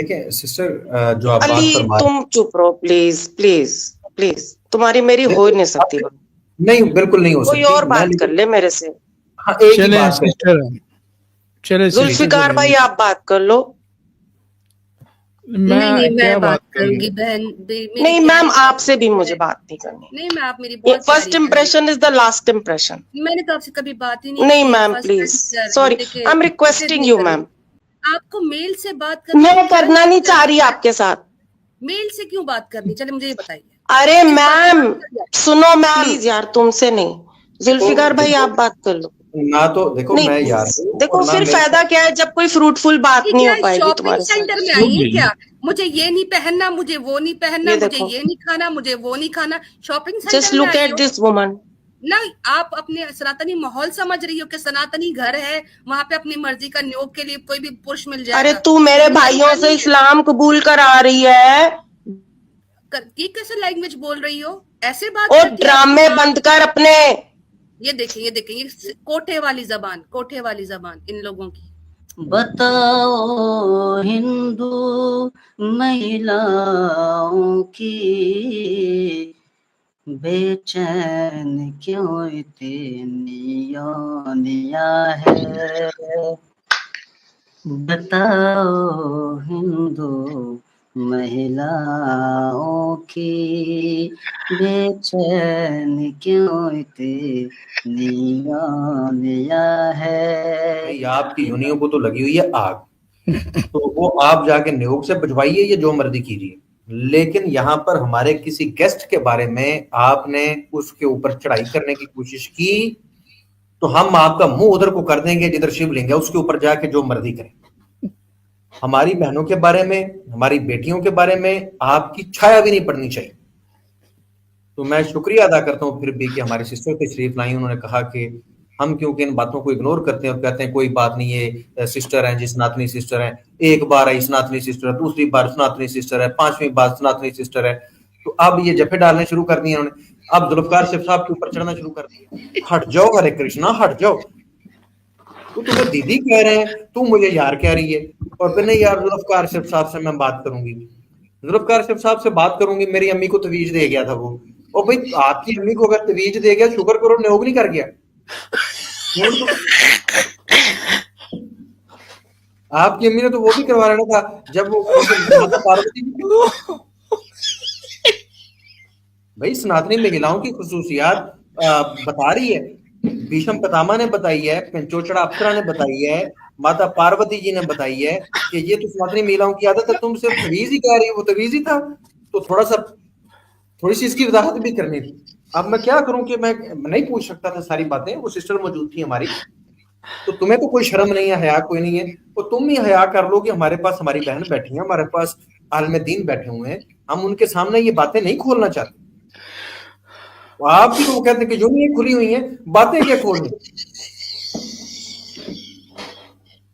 देखिए सिस्टर, जो आप बात अली फरमा तुम चुप रहो प्लीज प्लीज प्लीज, तुम्हारी मेरी हो ही नहीं सकती बात। नहीं, बिल्कुल नहीं हो कोई सकती। और बात कर ले मेरे से। हाँ, एक ही चले बात पे सिस्टर, चले जुल्फिकार भाई आप बात कर लो। मैं बात करूंगी बहन। नहीं मैम, आपसे भी मुझे बात नहीं करनी। नहीं मैं, आप मेरी बहुत first impression is the last impression. मैंने तो आपसे कभी बात ही नहीं नहीं ma'am please, sorry, I am requesting you ma'am. आपको मेल से बात करनी, मैं करना नहीं चाह रही आपके साथ। मेल से क्यों बात करनी? चले मुझे ये बताइए। अरे मैम सुनो मैम, प्लीज यार तुमसे नहीं, जुल्फिकार भाई आप बात कर लो ना। तो देखो नहीं, मैं यार देखो फिर फायदा क्या है जब कोई फ्रूटफुल बात नहीं हो पाएगी तुम्हारे साथ। सेंटर में आई है क्या? मुझे ये नहीं पहनना, मुझे वो नहीं पहनना, मुझे ये नहीं खाना, मुझे वो नहीं खाना। Shopping centre just look at this woman. ना आप अपने सनातनी माहौल समझ रही हो कि सनातनी घर है, वहां पे अपनी मर्जी का नियोग के लिए कोई भी पुरुष मिल जाएगा। अरे तू मेरे भाइयों से इस्लाम कबूल करा रही है, ये कैसे लैंग्वेज बोल रही हो? ऐसे बात और ड्रामे बंद कर अपने। ये देखें ये कोठे वाली जबान इन लोगों की। बताओ हिंदू महिलाओं की बेचैन क्यों इतनी योनिया है। बताओ हिंदू महिलाओं की बेचैन क्यों इतनी योनिया है। आपकी योनियों को तो लगी हुई है आग, तो वो आप जाके नियोग से बुझवाइए, ये जो मर्जी कीजिए, लेकिन यहाँ पर हमारे किसी गेस्ट के बारे में आपने उसके ऊपर चढ़ाई करने की कोशिश की तो हम आपका मुंह उधर को कर देंगे जिधर शिवलिंग है, उसके ऊपर जाके जो मर्जी करें। हमारी बहनों के बारे में, हमारी बेटियों के बारे में आपकी छाया भी नहीं पड़नी चाहिए। तो मैं शुक्रिया अदा करता हूं फिर भी कि हमारी सिस्टर तशरीफ लाई, उन्होंने कहा कि हम क्योंकि इन बातों को इग्नोर करते हैं और कहते हैं कोई बात नहीं, ये सिस्टर हैं, जी सनातनी सिस्टर हैं, एक बार आई सनातनी सिस्टर है, दूसरी बार सनातनी सिस्टर है, पांचवी बार सनातनी सिस्टर है, तो अब ये जफे डालने शुरू कर दिए उन्होंने। अब जुल्फकार साहब के ऊपर चढ़ना शुरू कर दिया। हट जाओ हरे कृष्णा, हट जाओ। तो तुम्हें दीदी कह रहे हैं, तू मुझे यार कह रही है, और फिर नहीं यार जुल्फकार साहब से मैं बात करूंगी, जुल्फकार साहब से बात करूंगी। मेरी अम्मी को तवीज दे गया था वो, और भाई आपकी अम्मी को अगर तवीज दे गया, शुक्र करो नियोग नहीं कर गया। आपकी अम्मी ने तो वो भी करवा लेना था जब वो पार्वती। भाई सनातनी महिलाओं की खुसूसियात बता रही है, भीष्म पितामह ने बताई है, पंचोचड़ा अप्सरा ने बताई है, माता पार्वती जी ने बताई है कि ये तो सनातनी महिलाओं की आदत है। तुम सिर्फ तवीज ही कह रही हो, वो तवीज ही था, तो थोड़ी सी इसकी वजाहत भी करनी थी। अब मैं क्या करूं कि मैं नहीं पूछ सकता था सारी बातें, वो सिस्टर मौजूद थी हमारी। तो तुम्हें तो कोई शर्म नहीं है, हया कोई नहीं है, तो तुम ही हया कर लो कि हमारे पास हमारी बहन बैठी है, हमारे पास आलम दीन बैठे हुए हैं, हम उनके सामने ये बातें नहीं खोलना चाहते। आप भी तो कहते हैं कि जो नहीं खुली हुई हैं, बातें क्या खोलनी।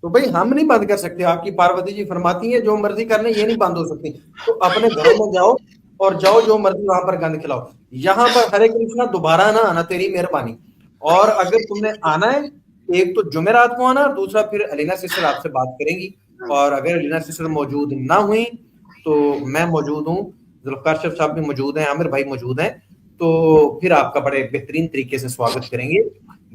तो भाई हम नहीं बंद कर सकते। आपकी पार्वती जी फरमाती है जो मर्जी करने, ये नहीं बंद हो सकती। तो अपने घरों में जाओ और जाओ जो मर्जी वहां पर गंद खिलाओ। यहाँ पर हरे कृष्णा दोबारा ना आना, तेरी मेहरबानी। और अगर तुमने आना है, एक तो जुमेरात को आना, दूसरा फिर अलीना सिस्टर आपसे बात करेंगी, और अगर अलीना सिस्टर मौजूद ना हुई तो मैं मौजूद हूँ, जुल्फकार साहब भी मौजूद हैं, आमिर भाई मौजूद हैं, तो फिर आपका बड़े बेहतरीन तरीके से स्वागत करेंगे।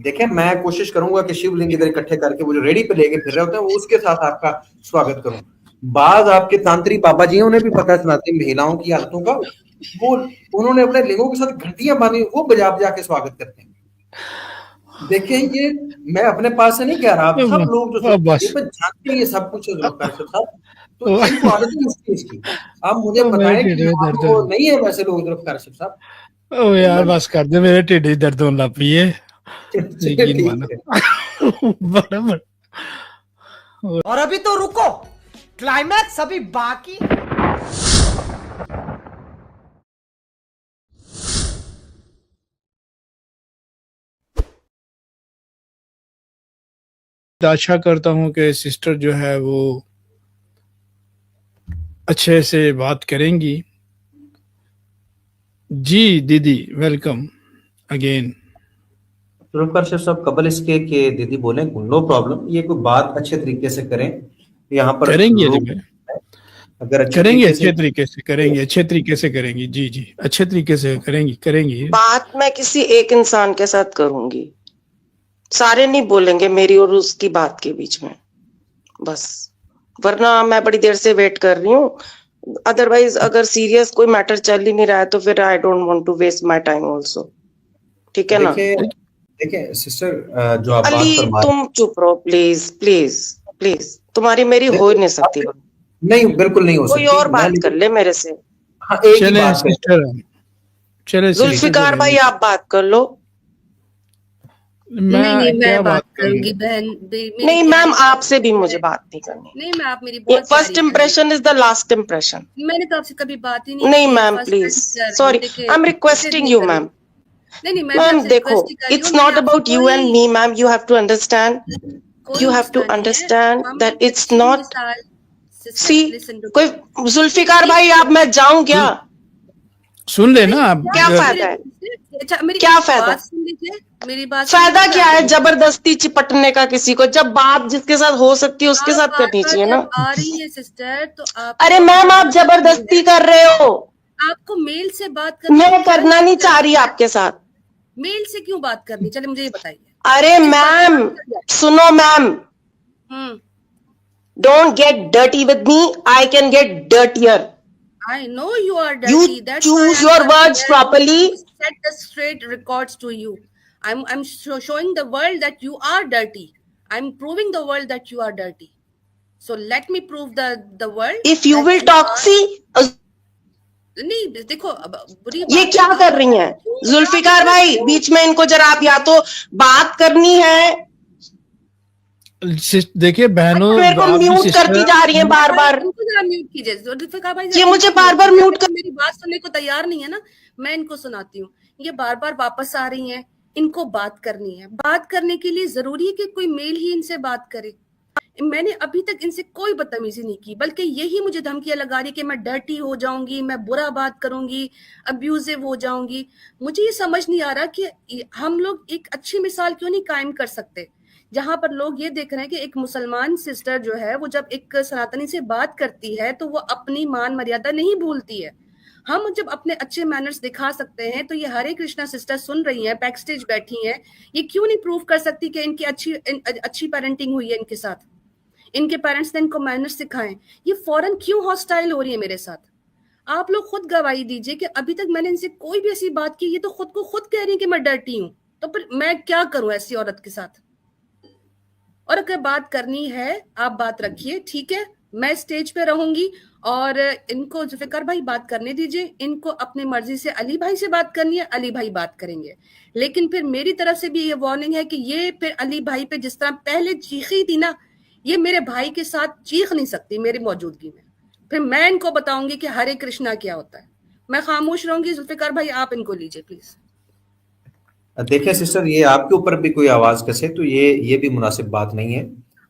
देखें मैं कोशिश करूंगा कि शिवलिंग इधर इकट्ठे करके वो जो रेडी पे लेके फिर रहे होते हैं, वो उसके साथ आपका स्वागत करूं। बाद आपके तांत्रिक बाबा जी उन्हें भी पता है सनातनी महिलाओं की आदतों का, वो उन्होंने अपने लिंगों के साथ घंटियां बांधी, वो बजा बजा के स्वागत करते हैं। देखें ये मैं अपने पास से नहीं कह रहा, आप सब लोग जो जानते हैं ये सब कुछ साहब, तो इनको आदत नहीं उसकी इसकी। आप मुझे बताएं कि वो नहीं है वैसे लोग जुल्फकार साहब। ओ यार बस कर दे, मेरे टिड्ड ही दर्द होने लग पई है। यकीन मानो बराबर। और अभी तो रुको, क्लाइमैक्स अभी बाकी। आशा करता हूँ कि सिस्टर जो है वो अच्छे से बात करेंगी। जी दीदी वेलकम अगेन। जुल्फकार साहब कबल इसके कि दीदी बोले नो प्रॉब्लम, ये कोई बात अच्छे तरीके से करें, यहाँ पर करेंगे। अगर अच्छे करेंगे, तरीके से अच्छे तरीके से करेंगे, अच्छे तरीके से करेंगे। जी जी, अच्छे तरीके से करेंगे। बात मैं किसी एक इंसान के साथ करूंगी, सारे नहीं बोलेंगे मेरी और उसकी बात के बीच में, बस। वरना मैं बड़ी देर से वेट कर रही हूँ। अदरवाइज अगर सीरियस कोई मैटर चल ही नहीं रहा है तो फिर I don't want to waste my time also, ठीक है ना? देखिए सिस्टर, जो आप बात अली फरमा रहे तुम चुप रहो प्लीज प्लीज प्लीज, तुम्हारी मेरी हो ही नहीं सकती। नहीं, बिल्कुल नहीं हो कोई सकती। और बात कर ले मेरे से। हाँ, एक ही चले बात है। सिस्टर, चले जुल्फिकार भाई आप बात कर लो। नहीं, क्या मैं बात करूंगी? करूंगी बहन। मेरी नहीं क्या मैम, है? आपसे भी मुझे बात नहीं करनी। नहीं, मैं आप मेरी बहुत फर्स्ट प्यारी impression is the last impression. बहन। मैंने तो आपसे कभी बात ही नहीं नहीं की। मैम फर्स्ट प्लीज, टाइम कर रही हूँ। सॉरी, देखिए, आई एम इसे रिक्वेस्टिंग नहीं यू करूँ। मैम। नहीं, मैं भी मैम आपसे देखो, रिक्वेस्ट ही कर रही इट्स हूँ। नॉट मैंने अबाउट आपसे यू एंड कोई me ma'am, you have to understand, कोई यू हैव टू मसला नहीं है। अंडरस्टैंड हम दैट एक इट्स अच्छी नॉट मिसाल सिस्टर सी लिसन टू कोई। जुल्फिकार भाई आप, मैं जाऊं क्या? सुन ले ना आप। क्या फायदा है? अच्छा, मेरी क्या एक फायदा? बात सुन लीजिए। मेरी बात सुन फायदा लीजिए, क्या आप है बोलिए। जबरदस्ती चिपटने का किसी को? जब बात जिसके साथ हो सकती है उसके आप साथ करनी बार-बार चाहिए ना। जब आ रही है सिस्टर तो आप अरे मैम आप जबरदस्ती कर रहे हो, आपको मेल से बात करने मैं को क्या करना नहीं दिक्कत चाह रही है? आपके साथ। मेल से क्यों बात करनी? चले मुझे ये बताइए। अरे किस बात पे मैम बात करनी है? सुनो ma'am, hmm, don't get dirty with me, I can get dirtier. I know you are You dirty. That's why choose I'm your coming words here properly. to set the straight records to you. I'm showing the world that you are dirty. I'm proving the world that you are dirty. So let me prove the world If you that will you talk, are. see नहीं देखो, अब बुरी ये बात क्या है, कर रही हैं क्यों? जुल्फिकार आप भाई? क्यों? बीच में इनको जरा आप, या तो बात करनी है। देखिए बहनों, मेरे को आप भी म्यूट सिस्टर, करती जा रही हैं बार बार। इनको जरा म्यूट कीजिए। जुल्फिकार भाई, ये मुझे इनको बार बार कीजिए। म्यूट अगर मेरी बात सुनने को तैयार नहीं है ना, मैं इनको सुनाती हूँ। ये बार बार वापस आ रही हैं, इनको बात करनी है। बात करने के लिए जरूरी है कि कोई मेल ही इनसे बात करे। मैंने अभी तक इनसे कोई बदतमीजी नहीं की, बल्कि यही मुझे धमकियां लगा रही कि मैं डर्टी हो जाऊंगी, मैं बुरा बात करूंगी, अब्यूजिव हो जाऊंगी। मुझे ये समझ नहीं आ रहा कि हम लोग एक अच्छी मिसाल क्यों नहीं कायम कर सकते, जहां पर लोग ये देख रहे हैं कि एक मुसलमान सिस्टर जो है वो जब एक सनातनी से बात करती है तो वो अपनी मान मर्यादा नहीं भूलती है। हम जब अपने अच्छे मैनर्स दिखा सकते हैं तो ये हरे कृष्णा सिस्टर सुन रही है, बैक स्टेज बैठी है, ये क्यों नहीं प्रूव कर सकती कि इनकी अच्छी पेरेंटिंग हुई है इनके साथ, इनके पेरेंट्स ने इनको मैनर्स सिखाएं। ये फौरन क्यों हॉस्टाइल हो रही है मेरे साथ? आप लोग खुद गवाही दीजिए कि अभी तक मैंने इनसे कोई भी ऐसी बात की। ये तो खुद को खुद कह रही है कि मैं डर्टी हूं, तो फिर मैं क्या करूं ऐसी औरत के साथ? और अगर बात करनी है, आप बात रखिए, ठीक है, मैं स्टेज पे रहूंगी। और इनको जुल्फिकार भाई बात करने दीजिए। इनको अपनी मर्जी से अली भाई से बात करनी है, अली भाई बात करेंगे। लेकिन फिर मेरी तरफ से भी ये वार्निंग है कि ये फिर अली भाई पे जिस तरह पहले चीखी थी ना, ये मेरे भाई के साथ चीख नहीं सकती मेरी मौजूदगी में। फिर मैं इनको बताऊंगी कि हरे कृष्णा क्या होता है। मैं खामोश रहूंगी। जुल्फिकार भाई आप इनको लीजिए प्लीज। देखिए सिस्टर, ये आपके ऊपर भी कोई आवाज कसे तो ये भी मुनासिब बात नहीं है।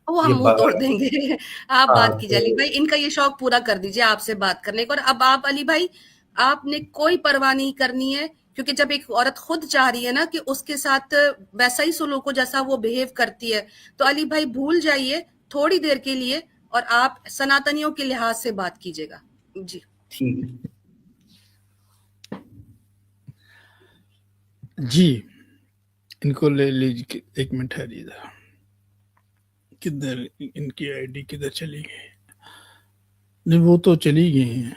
वो हम मुंह तोड़ देंगे। आप हाँ, बात कीजिए अली भाई, इनका ये शौक पूरा कर दीजिए आपसे बात करने का। और अब आप अली भाई, आपने कोई परवाह नहीं करनी है, क्योंकि जब एक औरत खुद चाह रही है ना कि उसके साथ वैसा ही सलूक हो जैसा वो बिहेव करती है, तो अली भाई भूल जाइए थोड़ी देर के लिए और आप सनातनियों के लिहाज से बात कीजिएगा। जी ठीक है जी, इनको ले लीजिए। एक मिनट है, इधर किधर इनकी आईडी किधर चली गई? नहीं, वो तो चली गई हैं।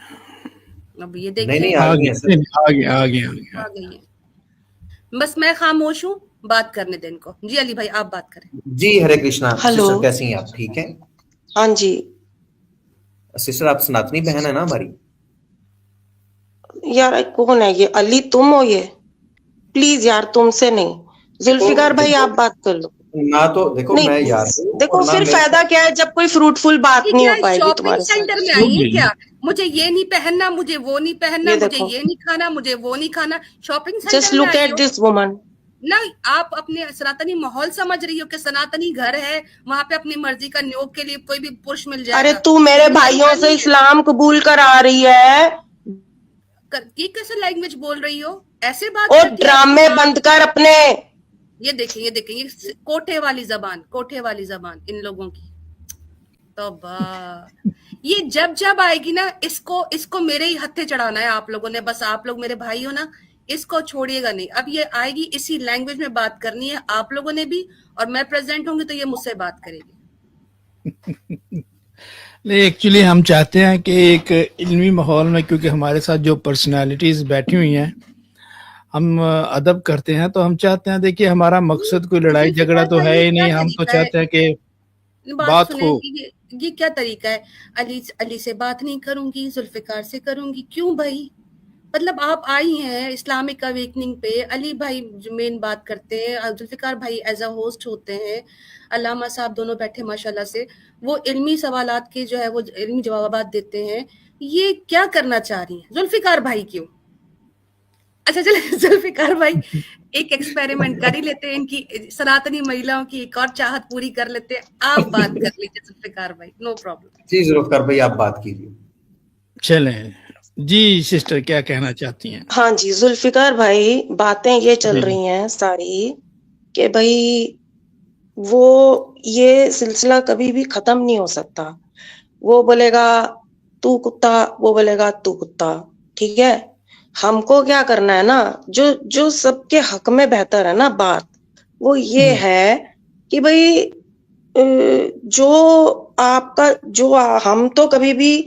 अब ये नहीं देखिए आ गई है सर। आ गई आ गई है। बस मैं खामोश हूँ, बात करने दें इनको। जी अली भाई आप बात करें। जी हरे कृष्णा। हेलो। सिस्टर कैसी हैं आप? ठीक हैं हाँ जी। सिस्टर, आप सनातनी बहन है ना हमारी? यार कौन है ये? अली तुम हो ये? प्लीज यार, तुमसे नहीं। जुल्फिकार भाई आप बात कर लो ना। तो देखो नहीं, मैं यार हूं, देखो और ना फिर मेरे- फायदा क्या है जब कोई फ्रूटफुल बात ये नहीं क्या हो पाएगी शॉपिंग तुम्हारे साथ? सेंटर में आई है क्या? मुझे ये नहीं पहनना, मुझे वो नहीं पहनना, ये मुझे देखो। ये नहीं खाना, मुझे वो नहीं खाना। शॉपिंग जस्ट सेंटर में लुक आई एट हो दिस वुमन। ना? आप अपने सनातनी माहौल समझ रही हो कि सनातनी घर है, वहां पे अपनी मर्जी का न्योग के लिए कोई भी पुरुष मिल जाएगा। अरे तू मेरे भाइयों से इस्लाम कबूल कर आ रही है, ये कैसे लैंग्वेज बोल रही हो? ऐसे बात और करती है? ड्रामे बंद कर अपने। ये देखें, ये देखें, ये कोठे वाली जबान इन लोगों की। तो ये जब जब आएगी ना, इसको मेरे ही हत्थे चढ़ाना है आप लोगों ने, बस आप लोग मेरे भाई हो ना, इसको छोड़िएगा नहीं। अब ये आएगी, इसी लैंग्वेज में बात करनी है आप लोगों ने भी, और मैं प्रेजेंट होंगी तो ये मुझसे बात करेगी। नहीं, एक्चुअली हम चाहते हैं कि एक इल्मी माहौल में, क्योंकि हमारे साथ जो पर्सनालिटीज बैठी हुई हैं, हम अदब करते हैं, तो हम चाहते हैं, देखिए हमारा मकसद कोई लड़ाई झगड़ा तो है ही नहीं, हम तो चाहते हैं कि बात हो। ये क्या तरीका है? अली से बात नहीं करूंगी, जुल्फिकार से करूंगी, क्यों भाई? मतलब आप आई हैं इस्लामिक अवेकनिंग पे, अली भाई जो मेन बात करते हैं, जुल्फिकार भाई एज अ होस्ट होते हैं, अल्लामा साहब दोनों बैठे माशाल्लाह से, वो इल्मी सवालात के जो है वो इल्मी जवाबात देते हैं। ये क्या करना चाह रही हैं जुल्फिकार भाई? क्यों? अच्छा चले जुल्फिकार भाई एक एक्सपेरिमेंट कर ही लेते हैं, इनकी सनातनी महिलाओं की एक और चाहत पूरी कर लेते हैं। आप बात कर लीजिए जुल्फिकार भाई, नो प्रॉब्लम। जी जुल्फिकार भाई आप बात कीजिए। चलें जी, सिस्टर क्या कहना चाहती हैं? हाँ जी, जुल्फिकार भाई, बातें ये चल रही हैं सारी कि भाई वो ये सिलसिला कभी भी खत्म नहीं हो सकता। वो बोलेगा तू कुत्ता, वो बोलेगा तू कुत्ता, ठीक है। हमको क्या करना है ना, जो सबके हक में बेहतर है ना बात, वो ये है कि भाई जो आपका जो हम तो कभी भी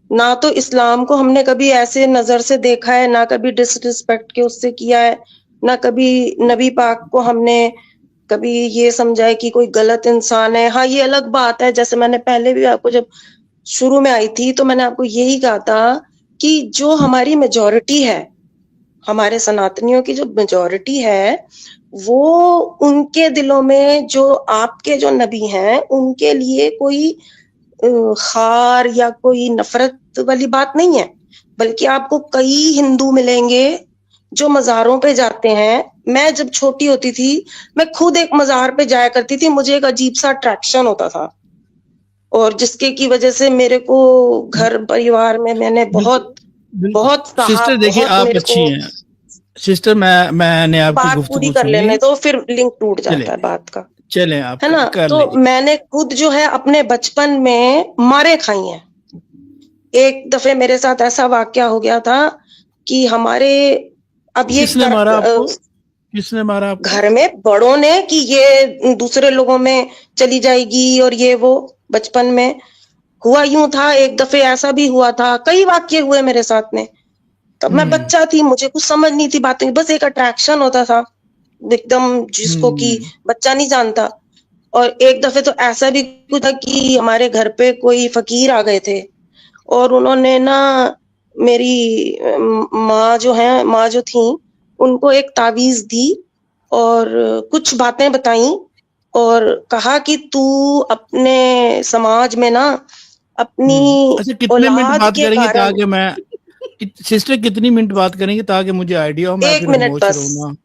ना तो इस्लाम को हमने कभी ऐसे नजर से देखा है, ना कभी डिसरिस्पेक्ट के उससे किया है, ना कभी नबी पाक को हमने कभी ये समझा है कि कोई गलत इंसान है। हाँ, ये अलग बात है, जैसे मैंने पहले भी आपको जब शुरू में आई थी तो मैंने आपको यही कहा था कि जो हमारी मेजॉरिटी है, हमारे सनातनियों की जो मेजॉरिटी है, वो उनके दिलों में जो आपके जो नबी हैं उनके लिए कोई खार या कोई नफरत वाली बात नहीं है, बल्कि आपको कई हिंदू मिलेंगे जो मज़ारों पे जाते हैं। मैं जब छोटी होती थी, मैं खुद एक मज़ार पे जाया करती थी, मुझे एक अजीब सा अट्रैक्शन होता था, और जिसके की वजह से मेरे को घर परिवार में मैंने बहुत सिस्टर देखिए आप अच्छी हैं सिस्टर, मैंने आपकी बात पूरी कर लेने तो फिर लिंक टूट जाता है बात का, चलें आप है ना। तो मैंने खुद जो है अपने बचपन में मारे खाई हैं। एक दफे मेरे साथ ऐसा वाकया हो गया था कि हमारे अब ये किसने मारा आपको? घर में बड़ों ने, कि ये दूसरे लोगों में चली जाएगी और ये वो। बचपन में हुआ यूं था, एक दफे ऐसा भी हुआ था, कई वाकये हुए मेरे साथ में। तब मैं बच्चा थी, मुझे कुछ समझ नहीं थी बातें, बस एक अट्रैक्शन होता था एकदम, जिसको कि बच्चा नहीं जानता। और एक दफे तो ऐसा भी कुछ था कि हमारे घर पे कोई फकीर आ गए थे और उन्होंने ना मेरी माँ जो थी उनको एक तावीज दी और कुछ बातें बताई और कहा कि तू अपने समाज में ना अपनी कितने मिनट बात करेंगे ताकि मैं सिस्टर कितनी मिनट बात करेंगे ताकि मुझे आइडिया हो? 1 मिनट बस।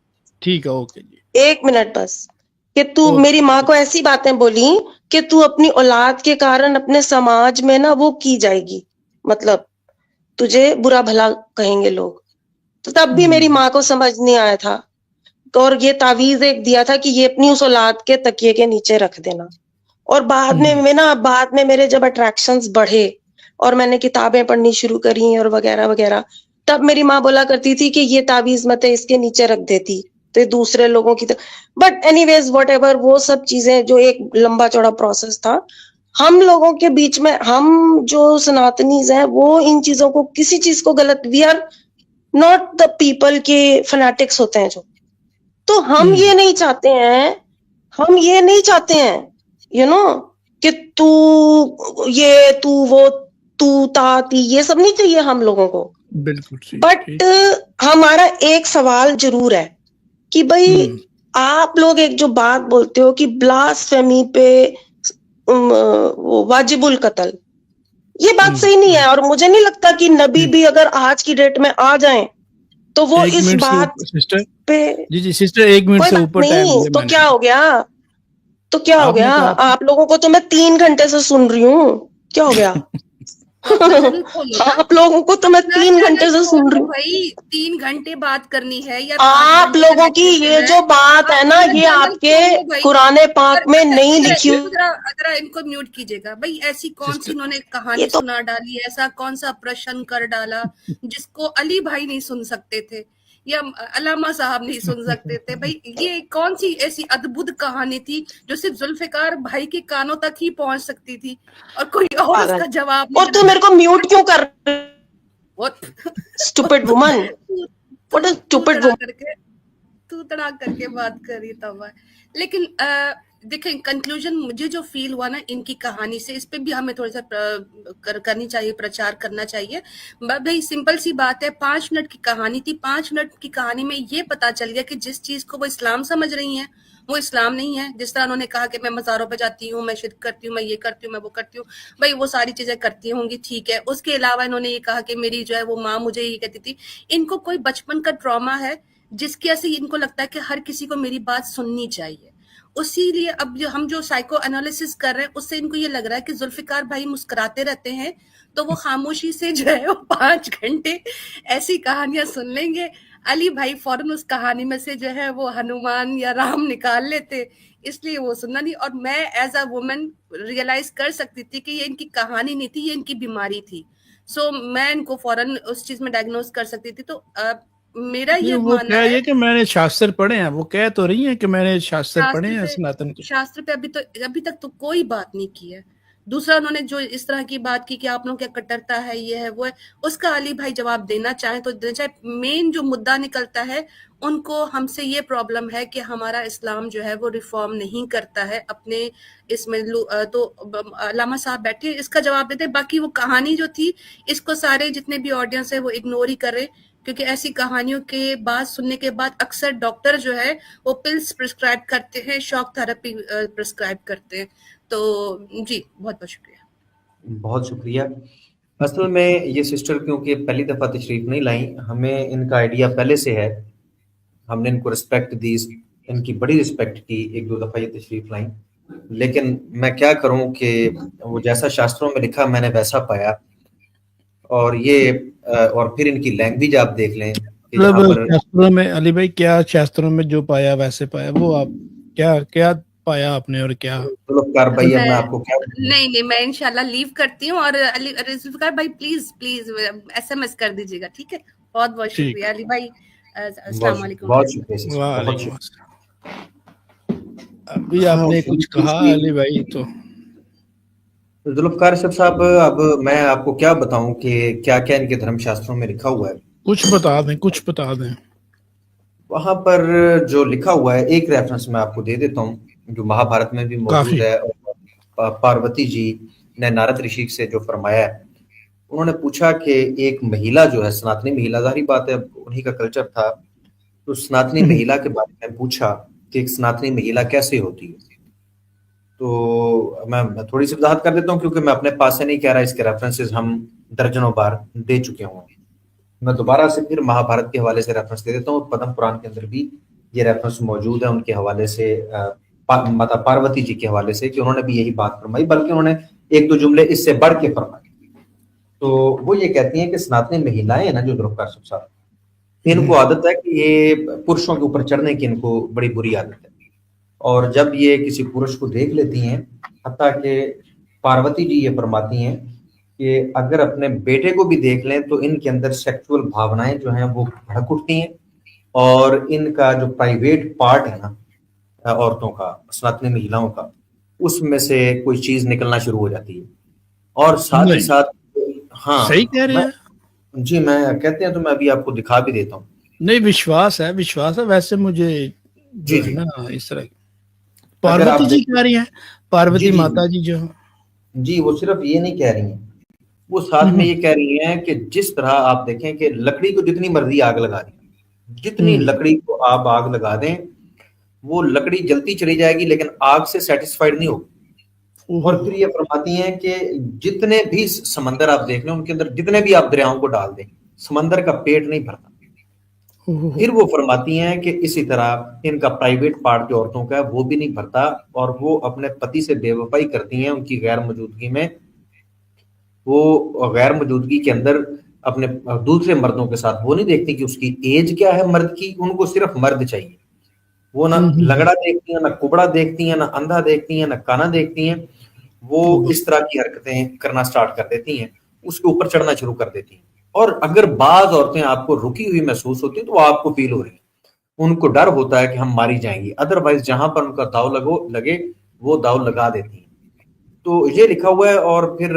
ठीक है, ओके जी, 1 मिनट बस। कि तू मेरी माँ को ऐसी बातें बोली कि तू अपनी औलाद के कारण अपने समाज में ना वो की जाएगी, मतलब तुझे बुरा भला कहेंगे लोग। तो तब भी मेरी माँ को समझ नहीं आया था, और ये तावीज एक दिया था कि ये अपनी उस औलाद के तकिए के नीचे रख देना। और बाद में मेरे जब अट्रैक्शंस बढ़े और मैंने किताबें पढ़नी शुरू करी और वगैरह वगैरह, तब मेरी माँ बोला करती थी कि ये तावीज मत इसके नीचे रख देती तो दूसरे लोगों की। बट एनीवेज व्हाटएवर, वो सब चीजें जो एक लंबा चौड़ा प्रोसेस था, हम लोगों के बीच में, हम जो सनातनीज हैं वो इन चीजों को, किसी चीज को गलत, we are not the people के फैनेटिक्स होते हैं जो, तो हम ये नहीं चाहते हैं यू नो कि तू ये तू वो तू ताती, ये सब नहीं चाहिए हम लोगों को। बिल्कुल। बट हमारा एक सवाल जरूर है कि भाई आप लोग एक जो बात बोलते हो कि ब्लास्फेमी पे वाजिबुल कत्ल, ये बात सही नहीं है। और मुझे नहीं लगता कि नबी भी अगर आज की डेट में आ जाएं तो वो इस बात पे जी सिस्टर 1 मिनट से ऊपर टाइम तो क्या हो गया? आप लोगों को तो मैं 3 घंटे से सुन रही हूँ, क्या हो गया? तो अपना चैनल खोलो ना। आप लोगों को तो मैं अपना 3 चैनल घंटे से सुन खोलो रही हूँ। भाई, 3 घंटे बात करनी है या 5 आप घंटे लोगों की कनेक्टेड ये है, जो बात आप है ना, अपना ये चैनल आपके खोलो भाई। कुराने पाक और में अच्छा, नहीं इधर लिखी हुई। अगर इनको म्यूट कीजिएगा भाई। ऐसी कौन सी इन्होंने ये कहानी तो सुना डाली, ऐसा कौन सा प्रश्न कर डाला जिसको अली भाई नहीं सुन सकते थे या अलामा साहब नहीं सुन सकते थे भाई? ये कौन सी ऐसी अद्भुत कहानी थी जो सिर्फ जुल्फिकार भाई के कानों तक ही पहुंच सकती थी और कोई और पागल। उसका जवाब और नहीं तू मेरे को म्यूट क्यों कर, What? स्टूपिड वुमन, तू व्हाट इज तू स्टूपिड तड़ा वुमन। करके तू तड़ा करके बात करी तब। लेकिन देखें, कंक्लूजन मुझे जो फील हुआ ना इनकी कहानी से, इस पे भी हमें थोड़ा सा करनी चाहिए, प्रचार करना चाहिए भाई। सिंपल सी बात है, 5 मिनट की कहानी थी। 5 मिनट की कहानी में ये पता चल गया कि जिस चीज को वो इस्लाम समझ रही हैं वो इस्लाम नहीं है। जिस तरह उन्होंने कहा कि मैं मज़ारों पे जाती हूँ, मैं शिरक करती हूँ, मैं ये करती हूँ, मैं वो करती हूँ, भाई वो सारी चीजें करती होंगी, ठीक है। उसके अलावा इन्होंने ये कहा कि मेरी जो है वो माँ मुझे ये कहती थी। इनको कोई बचपन का ट्रॉमा है जिसकी वजह से इनको लगता है कि हर किसी को मेरी बात सुननी चाहिए। उसीलिए अब जो हम जो साइको एनालिसिस कर रहे हैं उससे इनको ये लग रहा है कि जुल्फिकार भाई मुस्कुराते रहते हैं तो वो खामोशी से जो है वो 5 घंटे ऐसी कहानियां सुन लेंगे। अली भाई फौरन उस कहानी में से जो है वो हनुमान या राम निकाल लेते, इसलिए वो सुनना नहीं। और मैं एज अ वुमन रियलाइज कर सकती थी कि ये इनकी कहानी नहीं थी, ये इनकी बीमारी थी। सो मैं इनको फौरन उस चीज में डायग्नोज कर सकती थी। तो मेरा नहीं, ये वो मानना कह रही है, है कि मैंने शास्त्र पढ़े हैं, वो कह तो रही है कि मैंने शास्त्र पढ़े हैं सनातन के। शास्त्र पे अभी तक तो कोई बात नहीं की है। दूसरा उन्होंने जो इस तरह की बात की कि आप लोगों क्या कट्टरता है, ये है वो है, उसका अली भाई जवाब देना चाहे तो देना चाहे। मेन जो मुद्दा निकलता है, उनको हमसे ये प्रॉब्लम है कि हमारा इस्लाम जो है वो रिफॉर्म नहीं करता है अपने इसमें। तो अल्लामा साहब बैठे इसका जवाब देते। बाकी वो कहानी जो थी, इसको सारे जितने भी ऑडियंस है वो इग्नोर ही कर रहे, क्योंकि ऐसी कहानियों के बाद सुनने के बाद अक्सर डॉक्टर जो है वो पिल्स प्रिस्क्राइब करते हैं, शॉक थेरेपी प्रिस्क्राइब करते हैं। तो जी बहुत बहुत शुक्रिया। बहुत शुक्रिया। असल में ये सिस्टर क्योंकि पहली दफा तशरीफ नहीं लाई, हमें इनका आइडिया पहले से है, हमने इनको रिस्पेक्ट दी, इनकी बड़ी रिस्पेक्ट की, 1-2 दफा ये तशरीफ लाई। लेकिन मैं क्या करूं कि वो जैसा शास्त्रों में लिखा मैंने वैसा पाया। और ये और फिर इनकी लैंग्वेज आप देख लें कि यहाँ मतलब पर शास्त्रों में अली भाई, क्या शास्त्रों में जो पाया वैसे पाया, वो आप क्या क्या पाया आपने और क्या? जुल्फकार भाई, अब मैं आपको क्या नहीं, मैं इंशाल्लाह लीव करती हूँ। और जुल्फिकार भाई प्लीज SMS कर दीजिएगा, ठीक है? बहुत बहुत ठीक, शुक्रिया अली भाई। अस्सलाम बहुत वालेकुम। बहुत शुक्रिया सिस्टर, बहुत वालेकुम शुक्रिया। अस्सलाम। अभी आपने कुछ कहा अली भाई, तो जुल्फकार साहब, अब मैं आपको क्या बताऊं कि क्या क्या इनके धर्मशास्त्रों में लिखा हुआ है। कुछ बता दें, कुछ बता दें। वहां पर जो लिखा हुआ है, एक रेफरेंस मैं आपको दे देता हूं जो महाभारत में भी काफी। मौजूद है। और पार्वती जी ने नारद ऋषि से जो फरमाया है, उन्होंने पूछा कि एक महिला जो है, सनातनी महिला, जाहिर बात है उन्हीं का कल्चर था, तो सनातनी महिला के बारे में पूछा कि एक सनातनी महिला कैसे होती है। तो मैं थोड़ी सी वजाहत कर देता हूँ क्योंकि मैं अपने पास से नहीं कह रहा, इसके रेफरेंसेस हम दर्जनों बार दे चुके हूँ। मैं दोबारा से फिर महाभारत के हवाले से रेफरेंस दे देता हूँ। पद्म पुराण के अंदर भी ये रेफरेंस मौजूद है उनके हवाले से, माता पार्वती जी के हवाले से, कि उन्होंने भी यही बात फरमाई, बल्कि उन्होंने 1-2 जुमले इससे बढ़ के फरमाए। तो वो ये कहती हैं कि सनातनी महिलाएं हैं ना जो जुल्फकार साहब, इनको आदत है कि ये पुरुषों के ऊपर चढ़ने की इनको बड़ी बुरी आदत है। और जब ये किसी पुरुष को देख लेती हैं, हत्ता कि पार्वती जी ये फरमाती हैं कि अगर अपने बेटे को भी देख लें तो इनके अंदर सेक्सुअल भावनाएं जो हैं वो भड़क उठती हैं, और इनका जो प्राइवेट पार्ट है ना औरतों का, सनातनी महिलाओं का, उसमें से कोई चीज निकलना शुरू हो जाती है। और साथ ही नहीं, साथ सही कह रहे हैं। जी मैं कहते हैं तो मैं अभी आपको दिखा भी देता हूँ। नहीं, विश्वास है, विश्वास है। वैसे मुझे जो जी है जी, ना इस तरह अगर आप पार्वती जी कह रही हैं, पार्वती जी जी माता जी जो जी, वो सिर्फ ये नहीं कह रही हैं, वो साथ में ये कह रही हैं कि जिस तरह आप देखें कि लकड़ी को जितनी मर्जी आग लगा दें, जितनी लकड़ी को आप आग लगा दें, वो लकड़ी जलती चली जाएगी लेकिन आग से सेटिस्फाइड नहीं होगी। और फिर ये फरमाती हैं कि जितने भी समंदर आप देख लें, उनके अंदर जितने भी आप दरियाओं को डाल दें, समंदर का पेट नहीं भरता। फिर वो फरमाती हैं कि इसी तरह इनका प्राइवेट पार्ट जो औरतों का है वो भी नहीं भरता, और वो अपने पति से बेवफाई करती हैं उनकी गैर मौजूदगी में। वो गैर मौजूदगी के अंदर अपने दूसरे मर्दों के साथ वो नहीं देखती कि उसकी एज क्या है मर्द की, उनको सिर्फ मर्द चाहिए। वो ना लंगड़ा देखती है, ना कुबड़ा देखती है, ना अंधा देखती है, ना काना देखती है। वो इस तरह की हरकतें करना स्टार्ट कर देती हैं, उसके ऊपर चढ़ना शुरू कर देती हैं। और अगर बाज औरतें आपको रुकी हुई महसूस होती है तो वो आपको फील हो रही है, उनको डर होता है कि हम मारी जाएंगी, अदरवाइज जहां पर उनका दाव लगे वो दाव लगा देती हैं। तो ये लिखा हुआ है। और फिर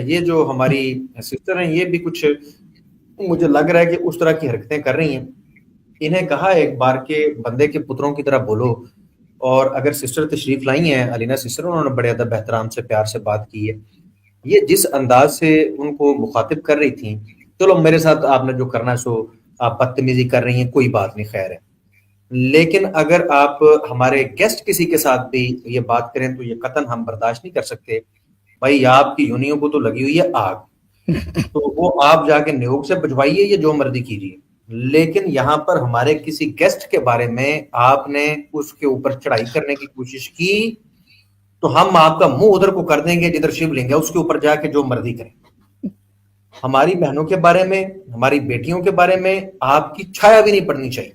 ये जो हमारी सिस्टर हैं ये भी कुछ मुझे लग रहा है कि उस तरह की हरकतें कर रही हैं। इन्हें कहा एक बार के बंदे के पुत्रों की तरह बोलो। और अगर सिस्टर तशरीफ लाई हैं अलीना सिस्टर, उन्होंने बड़े अदब एहतराम से प्यार से बात की है। ये जिस अंदाज से उनको मुखातिब कर रही थी, चलो मेरे साथ आपने जो करना है सो आप बदतमीजी कर रही हैं, कोई बात नहीं, खैर है। लेकिन अगर आप हमारे गेस्ट किसी के साथ भी ये बात करें तो ये कतन हम बर्दाश्त नहीं कर सकते। भाई आपकी यूनियों को तो लगी हुई है आग, तो वो आप जाके न्योग से बुझवाइए, ये जो मर्जी कीजिए। लेकिन यहाँ पर हमारे किसी गेस्ट के बारे में आपने उसके ऊपर चढ़ाई करने की कोशिश की तो हम आपका मुंह उधर को कर देंगे जिधर शिवलिंग है, उसके ऊपर जाके जो मर्जी करें। हमारी बहनों के बारे में, हमारी बेटियों के बारे में आपकी छाया भी नहीं पड़नी चाहिए।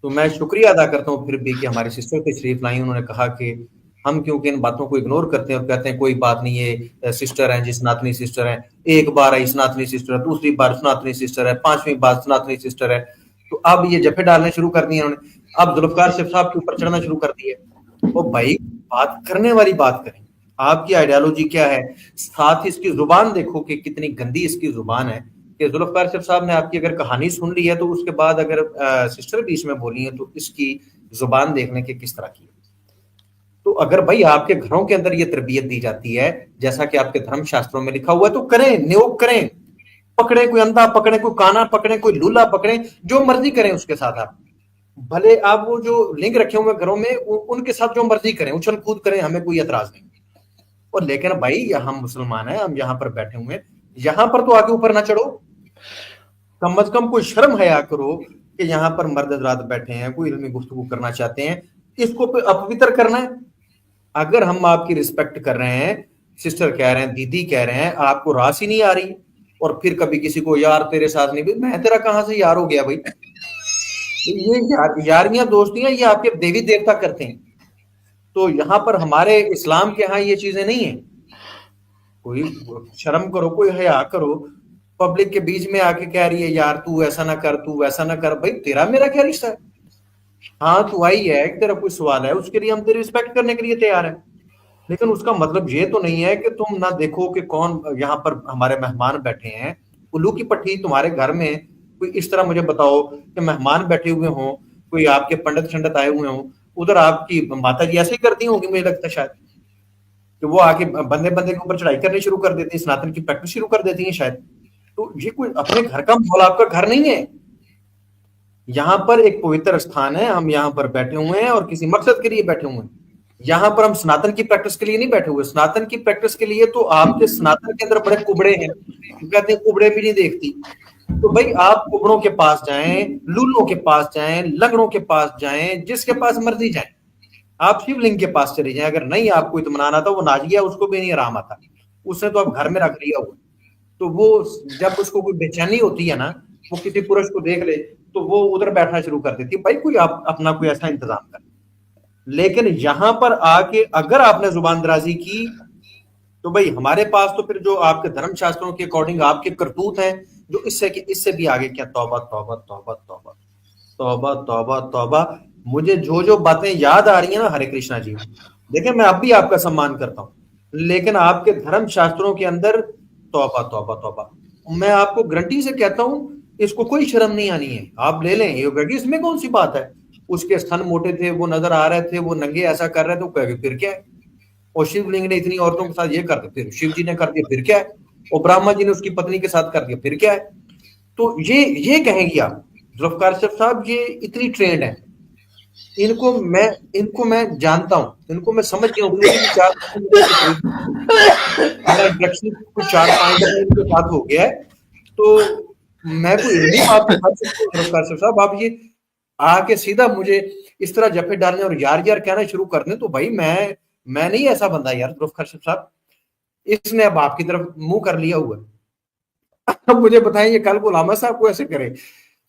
तो मैं शुक्रिया अदा करता हूँ फिर भी कि हमारी सिस्टर तशरीफ लाई, उन्होंने कहा कि हम क्योंकि इन बातों को इग्नोर करते हैं और कहते हैं कोई बात नहीं, ये सिस्टर हैं जी, सनातनी सिस्टर हैं, एक बार आई सनातनी सिस्टर है, दूसरी बार सनातनी सिस्टर है, 5वीं बार सनातनी सिस्टर है। तो अब ये जफे डालने शुरू कर दिए उन्होंने, अब जुल्फकार साहब के ऊपर चढ़ना शुरू कर दिए। वो भाई बात करने वाली बात करें, आपकी आइडियोलॉजी क्या है, साथ ही इसकी जुबान देखो कि कितनी गंदी इसकी जुबान है। कि जुल्फकार साहब ने आपकी अगर कहानी सुन ली है तो उसके बाद अगर सिस्टर बीच में बोली है तो इसकी जुबान देखने की किस तरह की। तो अगर भाई आपके घरों के अंदर ये तरबियत दी जाती है जैसा कि आपके धर्म शास्त्रों में लिखा हुआ है तो करें, नियोग करें, पकड़े कोई अंधा पकड़े, कोई काना पकड़े, कोई लूला पकड़े, जो मर्जी करें उसके साथ। आप भले आप वो जो लिंग रखे हुए घरों में उनके साथ जो मर्जी करें, उछल कूद करें, हमें कोई एतराज नहीं। और लेकिन भाई हम मुसलमान हैं, हम यहाँ पर बैठे हुए हैं, यहाँ पर तो आगे ऊपर ना चढ़ो, कम से कम कोई शर्म हया करो कि यहाँ पर मर्द हज़रात बैठे हैं, कोई इल्मी गुफ्तगू करना चाहते हैं, इसको अपवित्र करना है। अगर हम आपकी रिस्पेक्ट कर रहे हैं, सिस्टर कह रहे हैं, दीदी कह रहे हैं, आपको रास ही नहीं आ रही, और फिर कभी किसी को यार तेरे साथ नहीं, मैं तेरा कहां से यार हो गया भाई। ये यारियां दोस्तियां ये आपके देवी देवता करते हैं। तो यहाँ पर हमारे इस्लाम के यहाँ ये चीजें नहीं है। कोई शर्म करो, कोई हया करो। पब्लिक के बीच में आके कह रही है यार तू ऐसा ना कर, तू वैसा ना कर, भाई तेरा मेरा क्या रिश्ता है। हाँ तू आई है, तेरा कोई सवाल है, उसके लिए हम तेरी रिस्पेक्ट करने के लिए तैयार है, लेकिन उसका मतलब ये तो नहीं है कि तुम ना देखो कि कौन यहाँ पर हमारे मेहमान बैठे हैं। उल्लू की पट्टी तुम्हारे घर में कोई इस तरह मुझे बताओ कि मेहमान बैठे हुए हों, कोई आपके पंडित शंडित आए हुए हों, उधर आपकी माता जी ऐसे ही करती होंगी, मुझे लगता है शायद कि वो आके बंदे बंदे के ऊपर चढ़ाई करनी शुरू कर देती है, सनातन की प्रैक्टिस शुरू कर देती है शायद। तो ये कोई अपने घर का माहौल आपका घर नहीं है। यहाँ पर एक पवित्र स्थान है, हम यहाँ पर बैठे हुए हैं और किसी मकसद के लिए बैठे हुए हैं। यहाँ पर हम सनातन की प्रैक्टिस के लिए नहीं बैठे हुए। सनातन की प्रैक्टिस के लिए तो आपके सनातन के अंदर बड़े कुबड़े हैं, कहते हैं कुबड़े भी नहीं देखती। तो भाई आप कुबड़ों के पास जाएं, लूलों के पास जाएं, लंगड़ों के पास जाएं, जिसके पास मर्जी जाएं। आप शिवलिंग के पास चले जाएं। अगर नहीं आपको इत्मीनान आता, वो नाच गया, उसको भी नहीं आराम आता, उसने तो अब घर में रख लिया हुआ। तो वो जब उसको कोई बेचैनी होती है ना, वो किसी पुरुष को देख ले तो वो उधर बैठना शुरू कर देती है। भाई कोई आप अपना कोई ऐसा इंतजाम कर। लेकिन यहां पर आके अगर आपने जुबान दराजी की तो भाई हमारे पास तो फिर जो आपके धर्म शास्त्रों के अकॉर्डिंग आपके करतूत हैं, जो इससे भी आगे क्या, तौबा तौबा तौबा तौबा तौबा तौबा तौबा। मुझे जो जो बातें याद आ रही है ना, हरे कृष्णा जी, देखिए मैं अब भी आपका सम्मान करता हूं, लेकिन आपके धर्म शास्त्रों के अंदर तौबा तौबा तौबा। मैं आपको गारंटी से कहता हूं इसको कोई शर्म नहीं आनी है। आप ले लें, ये कहेगी इसमें कौन सी बात है, उसके स्तन मोटे थे, वो नजर आ रहे थे, वो नंगे ऐसा कर रहे थे, तो कहेगी फिर क्या है। और शिवलिंग ने इतनी औरतों के साथ ये कर दिया, फिर शिव जी ने कर दिया, फिर क्या है। और ब्रह्मा जी ने उसकी पत्नी के साथ कर दिया, फिर क्या है। तो ये कहेंगी आप। जुल्फकार साहब ये इतनी ट्रेंड है, इनको मैं जानता हूं, इनको मैं समझ गया हूँ। 4-5 इनके साथ हो गया है, तो मैं कोई नहीं बात कर सकता। जुल्फकार साहब आप ये आके सीधा मुझे इस तरह जफे डालने और यार यार कहना शुरू कर दें, तो भाई मैं नहीं ऐसा बंदा यार जुल्फकार साहब। इसने अब आपकी तरफ मुंह कर लिया हुआ है। अब मुझे बताएं, ये कल को लामा साहब को ऐसे करे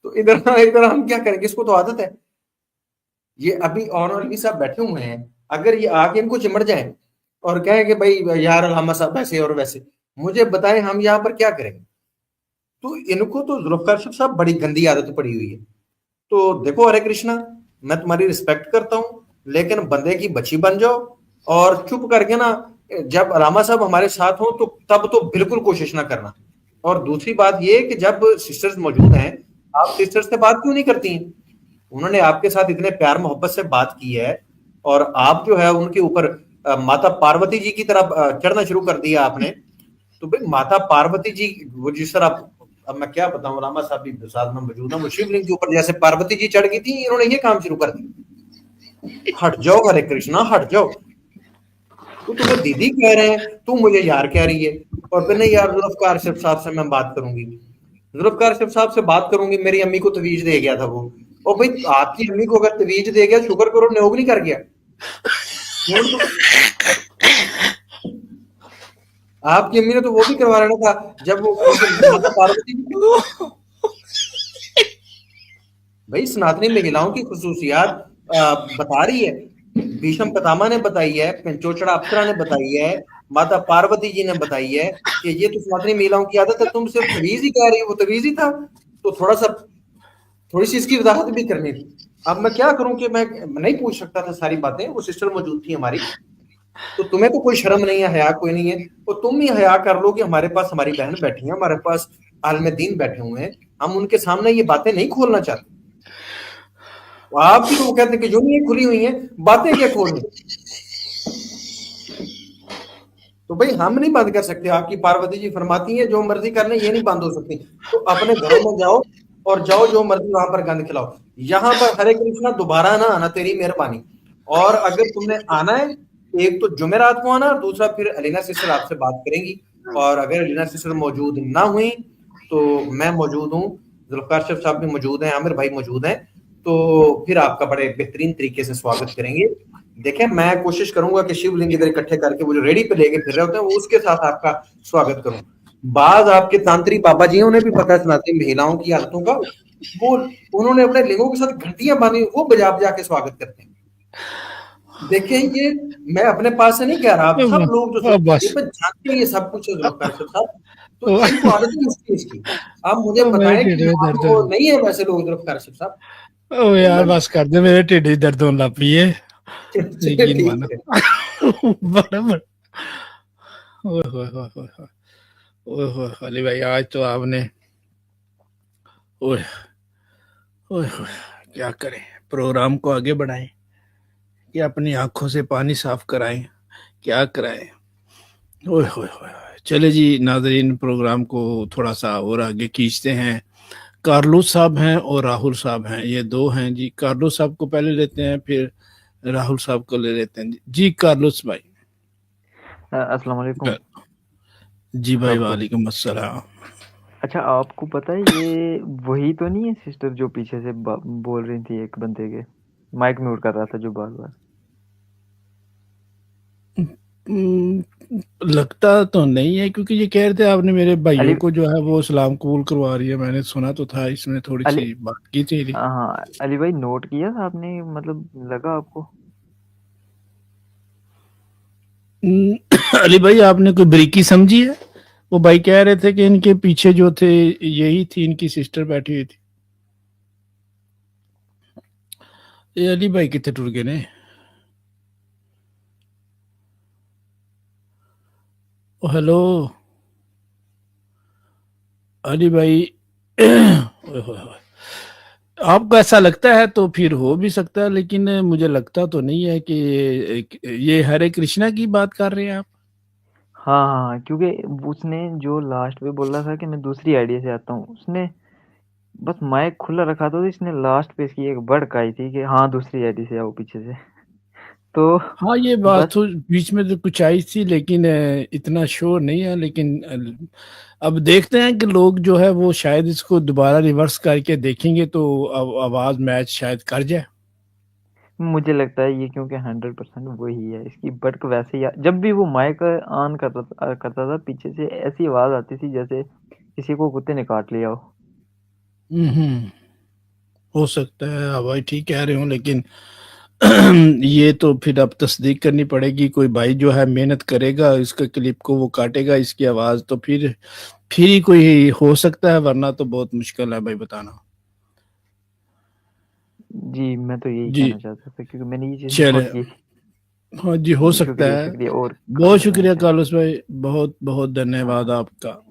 तो इधर इधर हम क्या करेंगे? इसको तो आदत है। ये अभी ऑनरली साहब बैठे हुए हैं, अगर ये आके इनको चिमड़ जाए और कहें कि भाई यार लामा साहब ऐसे और वैसे, मुझे बताएं हम यहाँ पर क्या करेंगे? तो इनको तो जुल्फकार साहब बड़ी गंदी आदत पड़ी हुई है। तो देखो हरे कृष्णा, मैं तुम्हारी रिस्पेक्ट करता हूँ, लेकिन बंदे की बच्ची बन जाओ और चुप करके ना, जब रामा साहब हमारे साथ हो तो तब तो बिल्कुल कोशिश ना करना। और दूसरी बात ये कि जब सिस्टर्स मौजूद हैं, आप सिस्टर्स से बात क्यों नहीं करती हैं? उन्होंने आपके साथ इतने प्यार मोहब्बत से बात की है और आप जो है उनके ऊपर माता पार्वती जी की तरह चढ़ना शुरू कर दिया आपने। तो भाई माता पार्वती जी, वो जिस तरह, अब मैं क्या बताऊं, रामा साहब भी साथ में मौजूद है, वो शिवलिंग के ऊपर जैसे पार्वती जी चढ़ गई थी, इन्होंने ये काम शुरू कर दिया। हट जाओ हरे कृष्णा, हट जाओ। तो तुम्हें दीदी कह रहे हैं, तू मुझे यार कह रही है। और फिर नहीं यार, जुल्फकार साहब से मैं बात करूंगी, जुल्फकार साहब से बात करूंगी, मेरी अम्मी को तवीज दे गया था वो। और भाई आपकी अम्मी को अगर तवीज दे गया, शुक्र करो न्योग नहीं कर गया। आपकी अम्मी ने तो वो भी करवा लेना था जब वो माता पार्वती। भाई सनातनी महिलाओं की खुसूसियात बता रही है, भीष्म पितामह ने बताई है, पंचोचड़ा अप्सरा ने बताई है, माता पार्वती जी ने बताई है कि ये तो सनातनी महिलाओं की आदत है। तुम सिर्फ तवीज ही कह रही हो, वो तवीज ही था। तो थोड़ी सी इसकी वजाहत भी करनी थी। अब मैं क्या करूं कि मैं नहीं पूछ सकता था सारी बातें, वो सिस्टर मौजूद थी हमारी। तो तुम्हें तो कोई शर्म नहीं है, हया कोई नहीं है, तो तुम ही हया कर लो कि हमारे पास हमारी बहन बैठी है, हमारे पास आलम दीन बैठे हुए हैं, हम उनके सामने ये बातें नहीं खोलना चाहते। आप भी तो कहते हैं कि जो नहीं खुली हुई है, बातें क्या खोलनी? तो भाई हम नहीं बंद कर सकते। आपकी पार्वती जी फरमाती हैं जो मर्जी करने, ये नहीं बंद हो सकती। तो अपने घरों में जाओ और जाओ जो मर्जी वहां पर गंद खिलाओ। यहाँ पर हरे कृष्णा दोबारा ना आना, तेरी मेहरबानी। और अगर तुमने आना है, एक तो जुमेरात को आना, दूसरा फिर अलीना सिस्टर आपसे बात करेंगी। और अगर अलीना सिस्टर मौजूद ना हुई तो मैं मौजूद हूँ, जुल्फकार साहब भी मौजूद हैं, आमिर भाई मौजूद हैं, तो फिर आपका बड़े बेहतरीन तरीके से स्वागत करेंगे। देखें, मैं कोशिश करूंगा कि शिवलिंग इधर इकट्ठे करके वो जो रेडी पे लेके फिर रहे होते हैं, वो उसके साथ आपका स्वागत करूं। बाज आपके तांत्रिक बाबा जी, उन्हें भी पता है सनातनी महिलाओं की आदतों का, वो उन्होंने अपने लिंगों के साथ घंटियां बांधी, वो बजा बजा के स्वागत करते हैं। देखें, ये मैं अपने पास से नहीं कह रहा, आप सब लोग जो जानते हैं ये सब कुछ साहब, तो इनको आदत है इसकी। आप मुझे बताएं कि वो नहीं है वैसे लोग जुल्फकार साहब? ओ यार बस कर दे, मेरे ढिड ही दर्द होने लग पई है। यकीन मानो बड़ा बड़ा। ओए होए होए होए ओए होए अली भाई, आज तो आपने ओए ओए होए, क्या करें, प्रोग्राम को आगे बढ़ाएं कि अपनी आंखों से पानी साफ कराएं, क्या कराएं? ओए होए होए। चले जी नाजरीन, प्रोग्राम को थोड़ा सा और आगे खींचते हैं। कार्लोस साहब हैं और राहुल साहब हैं, ये दो हैं जी। कार्लोस साहब को पहले लेते हैं, फिर राहुल साहब को ले लेते हैं जी। कार्लोस भाई। अस्सलाम वालेकुम जी भाई, वालेकुम अस्सलाम। अच्छा, आपको पता है ये वही तो नहीं है सिस्टर जो पीछे से बोल रही थी, एक बंदे के माइक म्यूट कर रहा था जो बार बार? लगता तो नहीं है, क्योंकि ये कह रहे थे आपने मेरे भाइयों को जो है वो इस्लाम कबूल करवा रही है, मैंने सुना तो था, इसमें थोड़ी सी बात की थी। हाँ अली भाई, नोट किया था आपने, मतलब लगा आपको? अली भाई, आपने कोई बरीकी समझी है? वो भाई कह रहे थे कि इनके पीछे जो थे यही थी इनकी सिस्टर बैठी हुई थी। ये अली भाई कितने टुर गए ने? हेलो अली भाई। आपको ऐसा लगता है तो फिर हो भी सकता है, लेकिन मुझे लगता तो नहीं है कि ये हरे कृष्णा की बात कर रहे हैं आप। हाँ हाँ, क्योंकि उसने जो लास्ट में बोला था कि मैं दूसरी आइडिया से आता हूँ, उसने बस माइक खुला रखा था, तो इसने लास्ट पे इसकी एक बड़क आई थी कि हाँ दूसरी आइडिया से आओ पीछे से। तो हाँ, ये बात तो बीच में तो कुछ आई थी, लेकिन इतना शोर नहीं है। लेकिन अब देखते हैं कि लोग जो है वो शायद इसको दोबारा रिवर्स करके देखेंगे तो आवाज मैच शायद कर जाए। मुझे लगता है ये क्योंकि 100% वही है, इसकी बटक वैसे ही जब भी वो माइक ऑन करता था पीछे से ऐसी आवाज आती थी जैसे किसी को कुत्ते ने काट लिया हो। हो सकता है, हाँ भाई ठीक कह रहे हो, लेकिन ये तो फिर अब तस्दीक करनी पड़ेगी। कोई भाई जो है मेहनत करेगा, इसका क्लिप को वो काटेगा, इसकी आवाज, तो फिर ही कोई हो सकता है, वरना तो बहुत मुश्किल है भाई बताना। जी मैं तो यही जी कहना चाहता था क्योंकि मैंने ये चीज चले, नोट की। हाँ जी हो सकता शुक्रिया है। शुक्रिया और बहुत शुक्रिया भाई। कार्लोस भाई, बहुत बहुत धन्यवाद आपका।